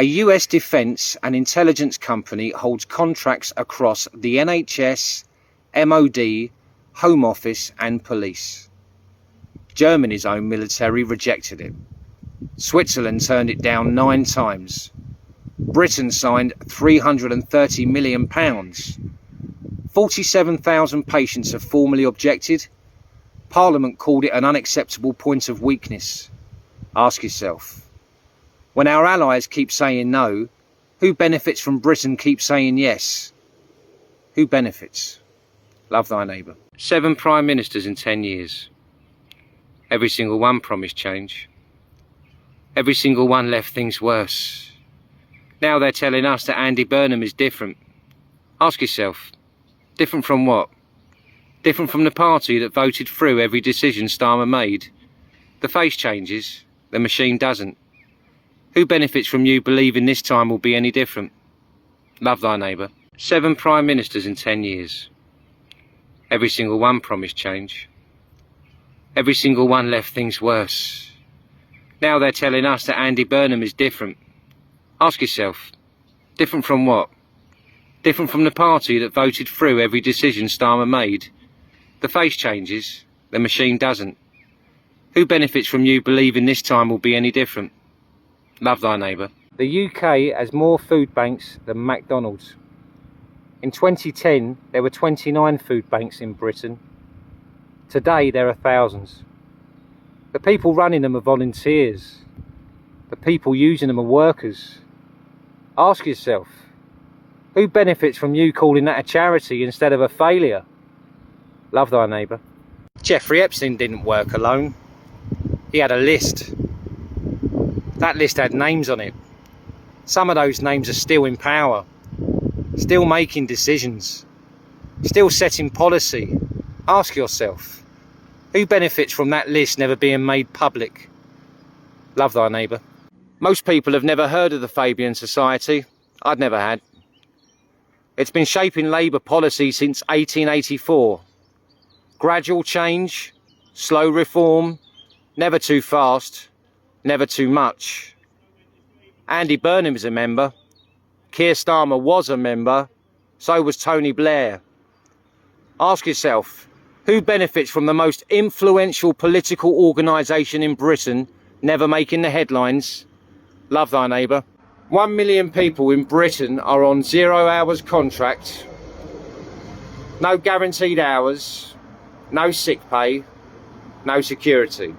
A US defence and intelligence company holds contracts across the NHS, MOD, Home Office and police. Germany's own military rejected it. Switzerland turned it down 9 times. Britain signed £330 million. 47,000 patients have formally objected. Parliament called it an unacceptable point of weakness. Ask yourself, when our allies keep saying no, who benefits from Britain keep saying yes? Who benefits? Love thy neighbour. 7 prime ministers in 10 years. Every single one promised change. Every single one left things worse. Now they're telling us that Andy Burnham is different. Ask yourself, different from what? Different from the party that voted through every decision Starmer made. The face changes, the machine doesn't. Who benefits from you believing this time will be any different? Love thy neighbour. 7 prime ministers in 10 years. Every single one promised change. Every single one left things worse. Now they're telling us that Andy Burnham is different. Ask yourself, different from what? Different from the party that voted through every decision Starmer made. The face changes, the machine doesn't. Who benefits from you believing this time will be any different? Love thy neighbour. The UK has more food banks than McDonald's. In 2010, there were 29 food banks in Britain. Today, there are thousands. The people running them are volunteers. The people using them are workers. Ask yourself, who benefits from you calling that a charity instead of a failure? Love thy neighbour. Jeffrey Epstein didn't work alone. He had a list. That list had names on it. Some of those names are still in power, still making decisions, still setting policy. Ask yourself, who benefits from that list never being made public? Love thy neighbour. Most people have never heard of the Fabian Society. I'd never had. It's been shaping Labour policy since 1884. Gradual change, slow reform, never too fast, never too much. Andy Burnham is a member. Keir Starmer was a member. So was Tony Blair. Ask yourself, who benefits from the most influential political organisation in Britain never making the headlines? Love thy neighbour. 1 million people in Britain are on 0 hours contract. No guaranteed hours, no sick pay, no security.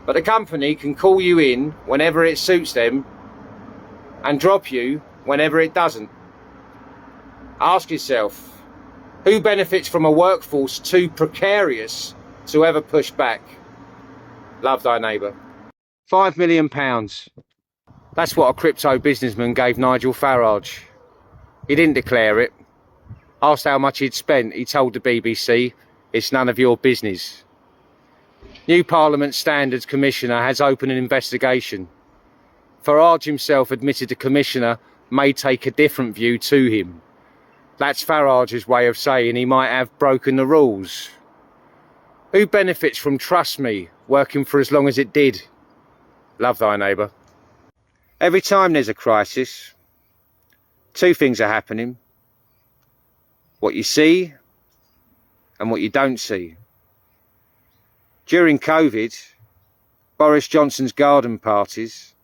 But the company can call you in whenever it suits them and drop you whenever it doesn't. Ask yourself, who benefits from a workforce too precarious to ever push back? Love thy neighbour. £5 million. That's what a crypto businessman gave Nigel Farage. He didn't declare it. Asked how much he'd spent, he told the BBC, it's none of your business. New Parliament Standards Commissioner has opened an investigation. Farage himself admitted the Commissioner may take a different view to him. That's Farage's way of saying he might have broken the rules. Who benefits from Trust Me working for as long as it did? Love thy neighbour. Every time there's a crisis, 2 things are happening. What you see and what you don't see. During COVID, Boris Johnson's garden parties,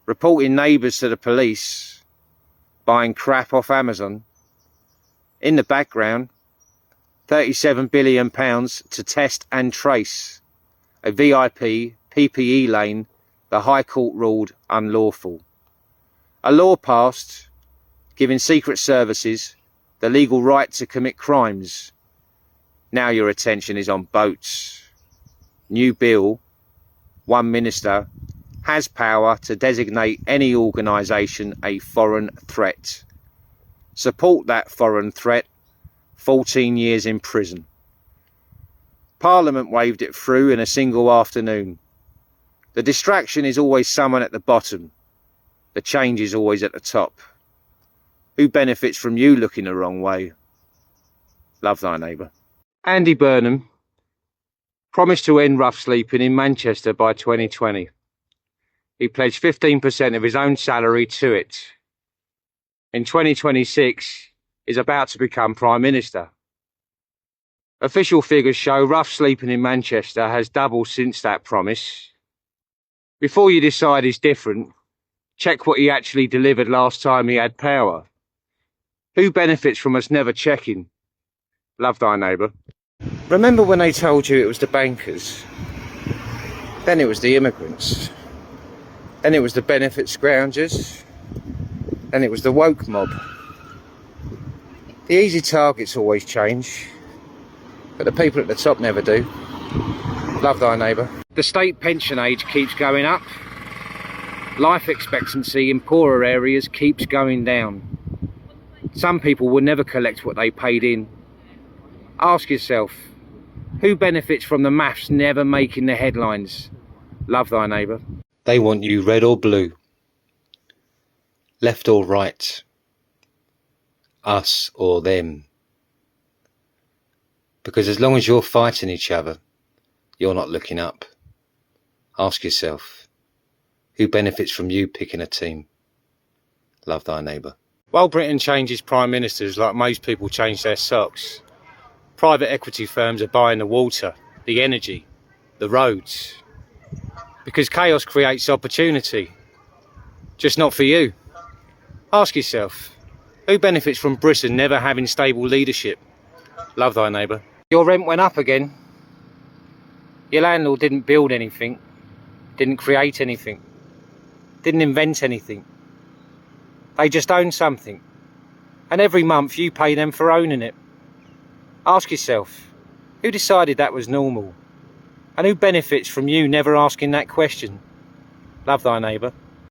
reporting neighbours to the police, buying crap off Amazon. In the background, £37 billion to test and trace a VIP PPE lane the High Court ruled unlawful. A law passed giving secret services the legal right to commit crimes. Now your attention is on boats. New bill, 1 minister, has power to designate any organisation a foreign threat. Support that foreign threat, 14 years in prison. Parliament waved it through in a single afternoon. The distraction is always someone at the bottom. The change is always at the top. Who benefits from you looking the wrong way? Love thy neighbour. Andy Burnham promised to end rough sleeping in Manchester by 2020. he pledged 15% of his own salary to it. In 2026, he's about to become Prime Minister. Official figures show rough sleeping in Manchester has doubled since that promise. Before you decide he's different, check what he actually delivered last time he had power. Who benefits from us never checking? Love thy neighbour. Remember when they told you it was the bankers? Then it was the immigrants. Then it was the benefit scroungers. Then it was the woke mob. The easy targets always change, but the people at the top never do. Love thy neighbour. The state pension age keeps going up. Life expectancy in poorer areas keeps going down. Some people will never collect what they paid in. Ask yourself, who benefits from the maths never making the headlines? Love thy neighbour. They want you red or blue, left or right, us or them. Because as long as you're fighting each other, you're not looking up. Ask yourself, who benefits from you picking a team? Love thy neighbour. While Britain changes prime ministers like most people change their socks, private equity firms are buying the water, the energy, the roads. Because chaos creates opportunity, just not for you. Ask yourself, who benefits from Britain never having stable leadership? Love thy neighbour. Your rent went up again. Your landlord didn't build anything, didn't create anything, didn't invent anything. They just own something, and every month you pay them for owning it. Ask yourself, who decided that was normal? And who benefits from you never asking that question? Love thy neighbour.